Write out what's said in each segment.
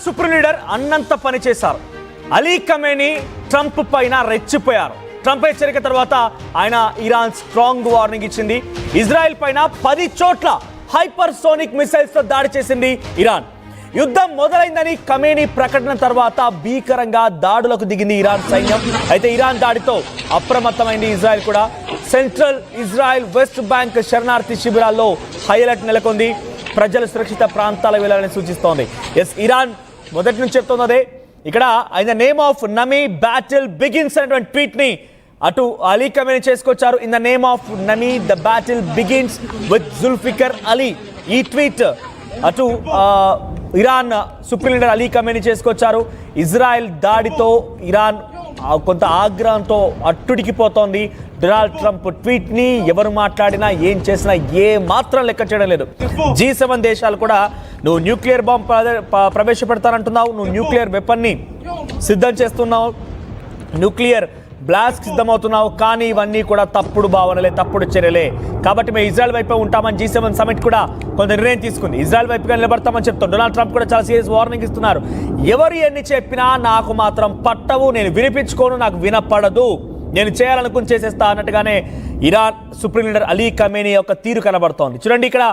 Iran supreme leader అన్నంత పని చేశారు. అలీ ఖమేనీ ట్రంప్ పైన రెచ్చిపోయారు. ట్రంప్ హెచ్చరిక తర్వాత ఆయన ఇరాన్ స్ట్రాంగ్ వార్నింగ్ ఇచ్చింది. ఇజ్రాయెల్ పైన 10 చోట్ల హైపర్సోనిక్ మిసైల్స్ తో దాడి చేసింది ఇరాన్. యుద్ధం మొదలైందని ఖమేనీ ప్రకటన తర్వాత భీకరంగా దాడులకు దిగింది ఇరాన్ సైన్యం. అయితే ఇరాన్ దాడితో అప్రమత్తమైంది ఇజ్రాయెల్ కూడా. సెంట్రల్ ఇజ్రాయెల్ వెస్ట్ బ్యాంక్ శరణార్థి శిబిరాల్లో హై అలర్ట్ నెలకొంది. ప్రజలు సురక్షిత ప్రాంతాల వెళ్ళాలని సూచిస్తోంది. ఇరాన్ మొదటి నుంచి చెప్తోంది అదే. ఇక్కడ ఇన్ ద నేమ్ ఆఫ్ నమీ బ్యాటిల్ బిగిన్స్ అనేటువంటి ట్వీట్ ని అటు అలీ ఖమేనీ చేసుకొచ్చారు. ఇన్ ద నేమ్ ఆఫ్ నమీ the battle begins with Zulfiqar Ali. ఈ ట్వీట్ అటు Iran supreme leader Ali Khamenei చేసుకొచ్చారు. ఇజ్రాయెల్ దాడితో ఇరాన్ కొంత ఆగ్రహంతో అట్టుడికిపోతోంది. డొనాల్డ్ ట్రంప్ ట్వీట్ ని ఎవరు మాట్లాడినా ఏం చేసినా ఏ మాత్రం లెక్క చేయడం లేదు. G7 దేశాలు కూడా నువ్వు న్యూక్లియర్ బాంబ్ ప్రవేశపెడతానంటున్నావు, నువ్వు న్యూక్లియర్ వెపన్ ని సిద్ధం చేస్తున్నావు, న్యూక్లియర్ బ్లాస్ట్ సిద్ధమవుతున్నావు, కానీ ఇవన్నీ కూడా తప్పుడు భావనలే, తప్పుడు చర్యలే. కాబట్టి మేము ఇజ్రాయెల్ వైపే ఉంటామని G7 సమిట్ కూడా కొంత నిర్ణయం తీసుకుంది. ఇజ్రాయెల్ వైపుగా నిలబడతామని చెప్తాం. డొనాల్డ్ ట్రంప్ కూడా చాలా సీరియస్ వార్నింగ్ ఇస్తున్నారు. ఎవరు ఎన్ని చెప్పినా నాకు మాత్రం పట్టవు, నేను వినిపించుకోను, నాకు వినపడదు, నేను చేయాలనుకుని చేసేస్తా అన్నట్టుగానే Iran supreme leader Ali Khamenei యొక్క తీరు కనబడుతోంది. చూడండి, ఇక్కడ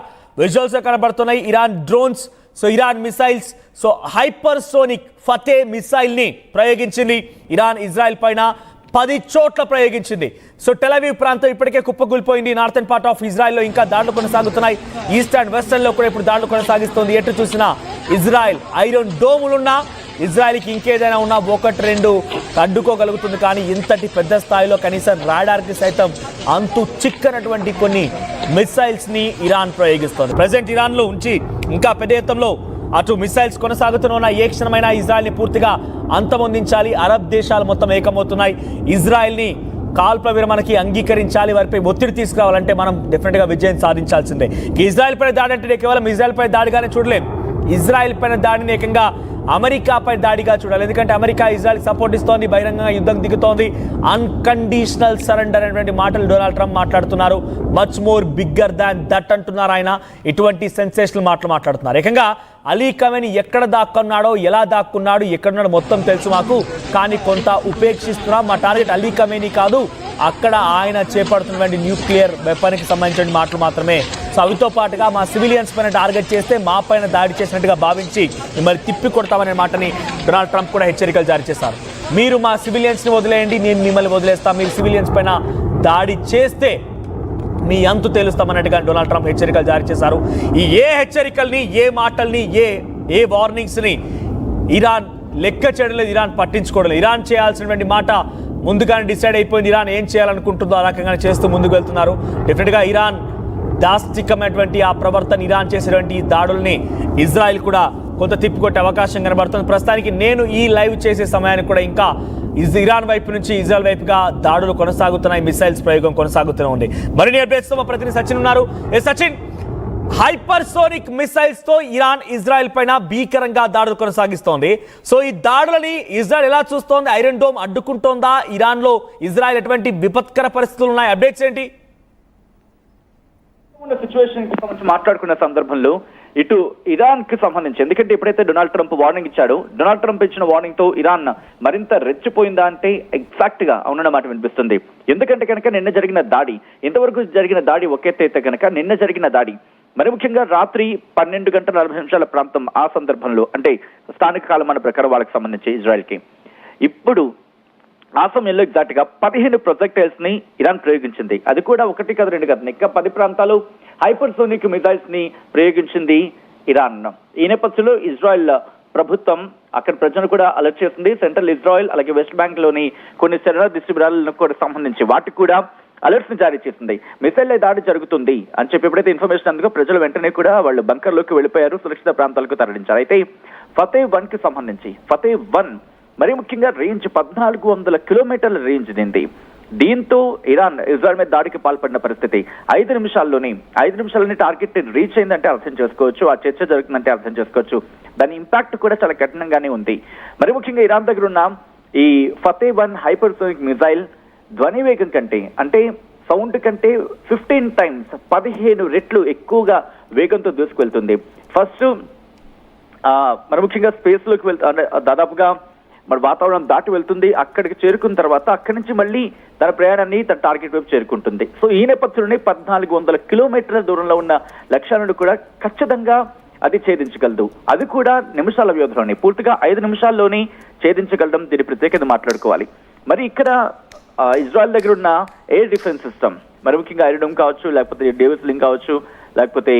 విజువల్స్ కనబడుతున్నాయి. Iran drones, Iran missiles, hypersonic Fateh missile ని ప్రయోగించింది ఇరాన్ ఇజ్రాయెల్ పైన. 10 చోట్ల ప్రయోగించింది. టెల్ అవీవ్ ప్రాంతం ఇప్పటికే కుప్పకూలిపోయింది. నార్థన్ పార్ట్ ఆఫ్ ఇజ్రాయెల్లో ఇంకా దాడులు కొనసాగుతున్నాయి. ఈస్ట్ అండ్ వెస్టర్న్ లో కూడా ఇప్పుడు దాడులు కొనసాగిస్తోంది. ఎటు చూసినా ఇజ్రాయెల్ ఐరన్ డోములున్నా, ఇజ్రాయెల్కి ఇంకేదైనా ఉన్నా 1-2 అడ్డుకోగలుగుతుంది. కానీ ఇంతటి పెద్ద స్థాయిలో కనీసం రాడార్కి సైతం అంతు చిక్కనటువంటి కొన్ని మిసైల్స్ ని ఇరాన్ ప్రయోగిస్తోంది. ప్రజెంట్ ఇరాన్ లో ఉంచి ఇంకా పెద్ద ఎత్తులో అటు మిసైల్స్ కొనసాగుతున్న ఏ క్షణమైనా ఇజ్రాయెల్ని పూర్తిగా అంతమొందించాలి. అరబ్ దేశాలు మొత్తం ఏకమవుతున్నాయి. ఇజ్రాయెల్ని కాల్పుల విరమణకి అంగీకరించాలి, వారిపై ఒత్తిడి తీసుకురావాలంటే మనం డెఫినెట్గా విజయం సాధించాల్సిందే. ఇజ్రాయెల్ పైన దాడి అంటే కేవలం ఇజ్రాయెల్ పై దాడిగానే చూడలేం. ఇజ్రాయెల్ పైన దాడిని ఏకంగా అమెరికాపై దాడిగా చూడాలి. ఎందుకంటే అమెరికా ఇజ్రాయెల్ సపోర్ట్ ఇస్తోంది, బహిరంగంగా యుద్ధం దిగుతోంది. అన్కండిషనల్ సరెండర్ అనేటువంటి మాటలు డొనాల్డ్ ట్రంప్ మాట్లాడుతున్నారు. Much more bigger than that అంటున్నారు ఆయన. ఇటువంటి సెన్సేషనల్ మాటలు మాట్లాడుతున్నారు. ఏకంగా అలీ ఖమేనీ ఎక్కడ దాక్కున్నాడో, ఎలా దాక్కున్నాడు, ఎక్కడున్నాడో మొత్తం తెలుసు మాకు, కానీ కొంత ఉపేక్షిస్తున్నాం. మా టార్గెట్ అలీ ఖమేనీ కాదు, అక్కడ ఆయన చేపడుతున్నటువంటి న్యూక్లియర్ వెపన్కి సంబంధించిన మాటలు మాత్రమే. అవితో పాటుగా మా సివిలియన్స్ పైన టార్గెట్ చేస్తే మా పైన దాడి చేసినట్టుగా భావించి మిమ్మల్ని తిప్పి కొడతామనే మాటని డొనాల్డ్ ట్రంప్ కూడా హెచ్చరికలు జారీ చేశారు. మీరు మా సివిలియన్స్ని వదిలేయండి, నేను మిమ్మల్ని వదిలేస్తాం, మీరు సివిలియన్స్ పైన దాడి చేస్తే మీ అంతు తేలుస్తామన్నట్టుగా డొనాల్డ్ ట్రంప్ హెచ్చరికలు జారీ చేశారు. ఈ ఏ హెచ్చరికల్ని, ఏ మాటల్ని, ఏ వార్నింగ్స్ని ఇరాన్ లెక్క చేయడం లేదు, ఇరాన్ పట్టించుకోవడం లేదు. ఇరాన్ చేయాల్సినటువంటి మాట ముందుగానే డిసైడ్ అయిపోయింది. ఇరాన్ ఏం చేయాలనుకుంటుందో ఆ రకంగానే చేస్తూ ముందుకు వెళ్తున్నారు. డెఫినెట్గా ఇరాన్ దాష్టికమైనటువంటి ఆ ప్రవర్తన, ఇరాన్ చేసేటువంటి ఈ దాడుల్ని ఇజ్రాయెల్ కూడా కొంత తిప్పికొట్టే అవకాశం కనబడుతుంది. ప్రస్తుతానికి నేను ఈ లైవ్ చేసే సమయానికి కూడా ఇంకా ఇరాన్ వైపు నుంచి ఇజ్రాయెల్ వైపుగా దాడులు కొనసాగుతున్నాయి, మిసైల్స్ ప్రయోగం కొనసాగుతూనే ఉంది. మరిన్ని అప్డేట్స్ తో మా ప్రతినిధి సచిన్ ఉన్నారు. సచిన్, హైపర్సోనిక్ మిసైల్స్ తో ఇరాన్ ఇజ్రాయెల్ పైన భీకరంగా దాడులు కొనసాగిస్తోంది. ఈ దాడులని ఇజ్రాయెల్ ఎలా చూస్తోంది? ఐరన్ డోమ్ అడ్డుకుంటోందా? ఇరాన్ లో ఇజ్రాయెల్ ఎటువంటి విపత్కర పరిస్థితులు ఉన్నాయి? అప్డేట్స్ ఏంటి? సిచ్యువేషన్ గురించి మాట్లాడుకున్న సందర్భంలో ఇటు ఇరాన్ కి సంబంధించి, ఎందుకంటే ఎప్పుడైతే డొనాల్డ్ ట్రంప్ వార్నింగ్ ఇచ్చాడో, డొనాల్డ్ ట్రంప్ ఇచ్చిన వార్నింగ్ తో ఇరాన్ మరింత రెచ్చిపోయిందా అంటే ఎగ్జాక్ట్ గా అవునన్న మాట వినిపిస్తుంది. ఎందుకంటే కనుక నిన్న జరిగిన దాడి, ఇంతవరకు జరిగిన దాడి ఒకెత్తైతే కనుక నిన్న జరిగిన దాడి మరి ముఖ్యంగా రాత్రి 12:40 ప్రాంతం, ఆ సందర్భంలో అంటే స్థానిక కాలమాన ప్రకారం వాళ్ళకి సంబంధించి ఇజ్రాయెల్ కి ఇప్పుడు ఆ సమయంలో ఎగ్జాక్ట్ గా 15 ప్రొజెక్టైల్స్ ని ఇరాన్ ప్రయోగించింది. అది కూడా 1 కాదు 2 కాదు, ఇంకా 10 ప్రాంతాలు హైపర్సోనిక్ మిసైల్స్ ని ప్రయోగించింది ఇరాన్. ఈ నేపథ్యంలో ఇజ్రాయెల్ ప్రభుత్వం అక్కడ ప్రజలను కూడా అలర్ట్ చేసింది. సెంట్రల్ ఇజ్రాయెల్ అలాగే వెస్ట్ బ్యాంక్ లోని కొన్ని శరణార్థి శిబిరాలకు కూడా సంబంధించి వాటికి కూడా అలర్ట్స్ ని జారీ చేసింది. మిసైల్ దాడి జరుగుతుంది అని చెప్పి ఎప్పుడైతే ఇన్ఫర్మేషన్ అందుకో ప్రజలు వెంటనే కూడా వాళ్ళు బంకర్లోకి వెళ్ళిపోయారు, సురక్షిత ప్రాంతాలకు తరలించారు. అయితే ఫతే-1 కి సంబంధించి ఫతే-1 మరి ముఖ్యంగా రేంజ్ 1400 కిలోమీటర్ల రేంజ్ నింది. దీంతో ఇరాన్ ఇజ్రాయెల్ మీద దాడికి పాల్పడిన పరిస్థితి 5 నిమిషాల్లోనే టార్గెట్ రీచ్ అయిందంటే అర్థం చేసుకోవచ్చు, ఆ చర్చ జరుగుతుందంటే అర్థం చేసుకోవచ్చు. దాని ఇంపాక్ట్ కూడా చాలా కఠినంగానే ఉంది. మరి ముఖ్యంగా ఇరాన్ దగ్గర ఉన్న ఈ ఫతే-1 హైపర్సోనిక్ మిసైల్ ధ్వని వేగం కంటే, అంటే సౌండ్ కంటే 15 టైమ్స్ 15 రెట్లు ఎక్కువగా వేగంతో దూసుకువెళ్తుంది. ఫస్ట్ మరి ముఖ్యంగా స్పేస్ లోకి అంటే దాదాపుగా మరి వాతావరణం దాటి వెళ్తుంది. అక్కడికి చేరుకున్న తర్వాత అక్కడి నుంచి మళ్ళీ తన ప్రయాణాన్ని తన టార్గెట్ వైపు చేరుకుంటుంది. సో ఈ నేపథ్యంలోనే 1400 కిలోమీటర్ల దూరంలో ఉన్న లక్ష్యాలను కూడా ఖచ్చితంగా అది ఛేదించగలదు. అది కూడా నిమిషాల వ్యవధిలోనే, పూర్తిగా 5 నిమిషాల్లోనే ఛేదించగలడం దీని ప్రత్యేకత మాట్లాడుకోవాలి. మరి ఇక్కడ ఇజ్రాయెల్ దగ్గర ఉన్న ఎయిర్ డిఫెన్స్ సిస్టమ్, మరి ముఖ్యంగా ఐరన్ డోమ్ కావచ్చు, లేకపోతే డేవిస్ లింక్ కావచ్చు, లేకపోతే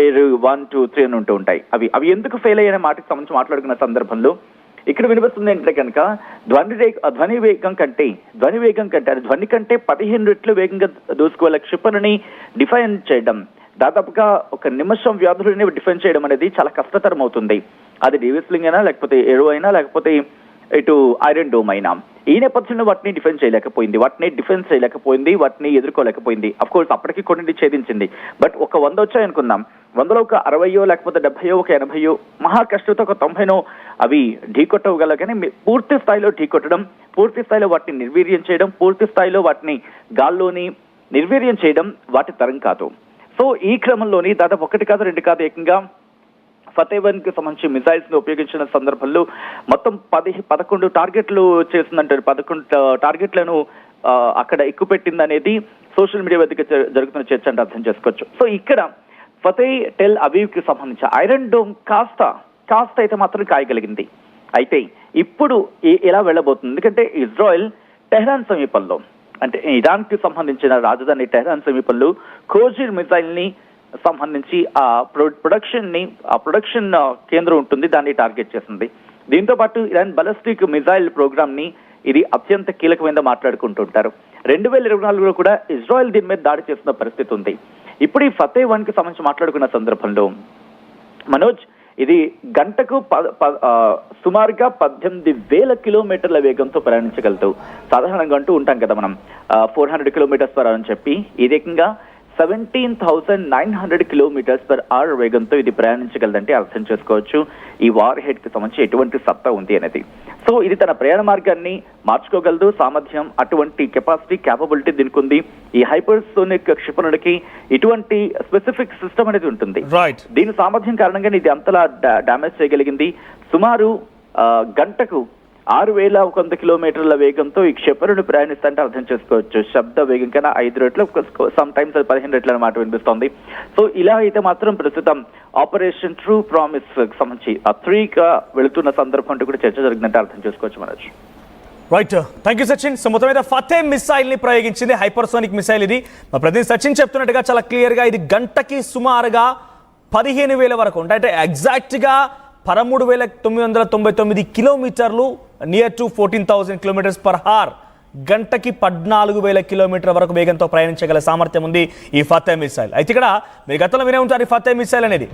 ఎయిర్ 1, 2, 3 అని ఉంటూ ఉంటాయి. అవి ఎందుకు ఫెయిల్ అయ్యనే మాటకి సంబంధించి మాట్లాడుకున్న సందర్భంలో ఇక్కడ వినిపిస్తుంది ఏంటంటే కనుక ధ్వని వేగం కంటే అది ధ్వని కంటే 15 రెట్లు వేగంగా దూసుకోగల క్షిపణిని డిఫైన్ చేయడం, దాదాపుగా 1 నిమిషం వ్యవధిలోనే డిఫెన్స్ చేయడం అనేది చాలా కష్టతరం అవుతుంది. అది డేవిస్ లింక్ అయినా, లేకపోతే ఏరో అయినా, లేకపోతే ఇటు ఐరన్ డోమ్ అయినా. ఈ నేపథ్యంలో వాటిని డిఫెన్స్ చేయలేకపోయింది, వాటిని ఎదుర్కోలేకపోయింది. అఫ్ కోర్స్ అప్పటికి కొన్ని ఛేదించింది. బట్ ఒక 100 వచ్చాయనుకుందాం, 100లో ఒక 60 లేకపోతే 70 ఒక 80 మహా కష్టంతో ఒక 90 అవి ఢీకొట్టగల. కానీ పూర్తి స్థాయిలో ఢీకొట్టడం, పూర్తి స్థాయిలో వాటిని నిర్వీర్యం చేయడం, పూర్తి స్థాయిలో వాటిని గాల్లోని నిర్వీర్యం చేయడం వాటి తరం కాదు. సో ఈ క్రమంలోని దాదాపు 1 కాదు 2 కాదు, ఏకంగా ఫతేవన్ కి సంబంధించి మిసైల్స్ ని ఉపయోగించిన సందర్భంలో మొత్తం 11 టార్గెట్లు చేసిందంటారు. 11 టార్గెట్లను అక్కడ ఎక్కుపెట్టింది అనేది సోషల్ మీడియా వేదిక జరుగుతున్న చర్చ అంటే అర్థం చేసుకోవచ్చు. సో ఇక్కడ ఫతే టెల్ అవీవ్ కి సంబంధించి ఐరన్ డోమ్ కాస్త అయితే మాత్రం కాయగలిగింది. అయితే ఇప్పుడు ఎలా వెళ్ళబోతుంది? ఎందుకంటే ఇజ్రాయెల్ టెహ్రాన్ సమీపంలో, అంటే ఇరాన్ కి సంబంధించిన రాజధాని టెహ్రాన్ సమీపంలో ఖోజీర్ మిసైల్ ని సంబంధించి ఆ ప్రొడక్షన్ కేంద్రం ఉంటుంది, దాన్ని టార్గెట్ చేసింది. దీంతో పాటు ఇరాన్ బలిస్టిక్ మిసైల్ ప్రోగ్రామ్ ని ఇది అత్యంత కీలకమైన మాట్లాడుకుంటుంటారు. 2024లో కూడా ఇజ్రాయెల్ దీని మీద దాడి చేస్తున్న పరిస్థితి ఉంది. ఇప్పుడు ఈ ఫతే 1 కి సంబంధించి మాట్లాడుకున్న సందర్భంలో మనోజ్, ఇది గంటకు సుమారుగా 18,000 కిలోమీటర్ల వేగంతో ప్రయాణించగలదు. సాధారణంగా అంటూ ఉంటాం కదా మనం 400 కిలోమీటర్స్ పర్ అవర్ అని చెప్పి, ఇది ఏకంగా 17,900 కిలోమీటర్స్ పర్ అవర్ వేగంతో ఇది ప్రయాణించగలదంటే అర్థం చేసుకోవచ్చు ఈ వార్ హెడ్ కి సంబంధించి ఎటువంటి సత్తా ఉంది అనేది. సో ఇది తన ప్రయాణ మార్గాన్ని మార్చుకోగలదు, సామర్థ్యం, అటువంటి క్యాపబిలిటీ దీనికి ఉంది. ఈ హైపర్సోనిక్ క్షిపణుడికి ఇటువంటి స్పెసిఫిక్ సిస్టమ్ అనేది ఉంటుంది. దీని సామర్థ్యం కారణంగా ఇది అంతలా డ్యామేజ్ చేయగలిగింది. సుమారు గంటకు 6,100 కిలోమీటర్ల వేగంతో ఈ క్షిపణుడు ప్రయాణిస్తుంటే అర్థం చేసుకోవచ్చు. శబ్ద వేగం కన్నా 5 రెట్లు, సమ్ టైమ్స్ అది 15 రెట్ల మాట వినిపిస్తోంది. సో ఇలా అయితే మాత్రం ప్రస్తుతం ఆపరేషన్ ట్రూ ప్రామిస్ సంబంధించి 3గా వెళుతున్న సందర్భం అంటూ కూడా చర్చ జరిగిందంటే అర్థం చేసుకోవచ్చు Manoj. Right, thank you Sachin. So మొత్తం మీద ఫతే మిసైల్ ని ప్రయోగించింది, హైపర్సోనిక్ మిసైల్. ఇది మా ప్రతినిధి సచిన్ చెప్తున్నట్టుగా చాలా క్లియర్ గా ఇది గంటకి సుమారుగా 15,000 వరకు ఉంటాయి. అంటే ఎగ్జాక్ట్ గా 13,999 కిలోమీటర్లు, near to 14,000 kilometres per hour, గంటకి 14,000 కిలోమీటర్ల వరకు వేగంతో ప్రయాణించగల సామర్థ్యం ఉంది ఈ ఫతే మిసైల్. అయితే ఇక్కడ మీరు గతంలో వినే ఉంటారు ఈ ఫతే మిసైల్ అనేది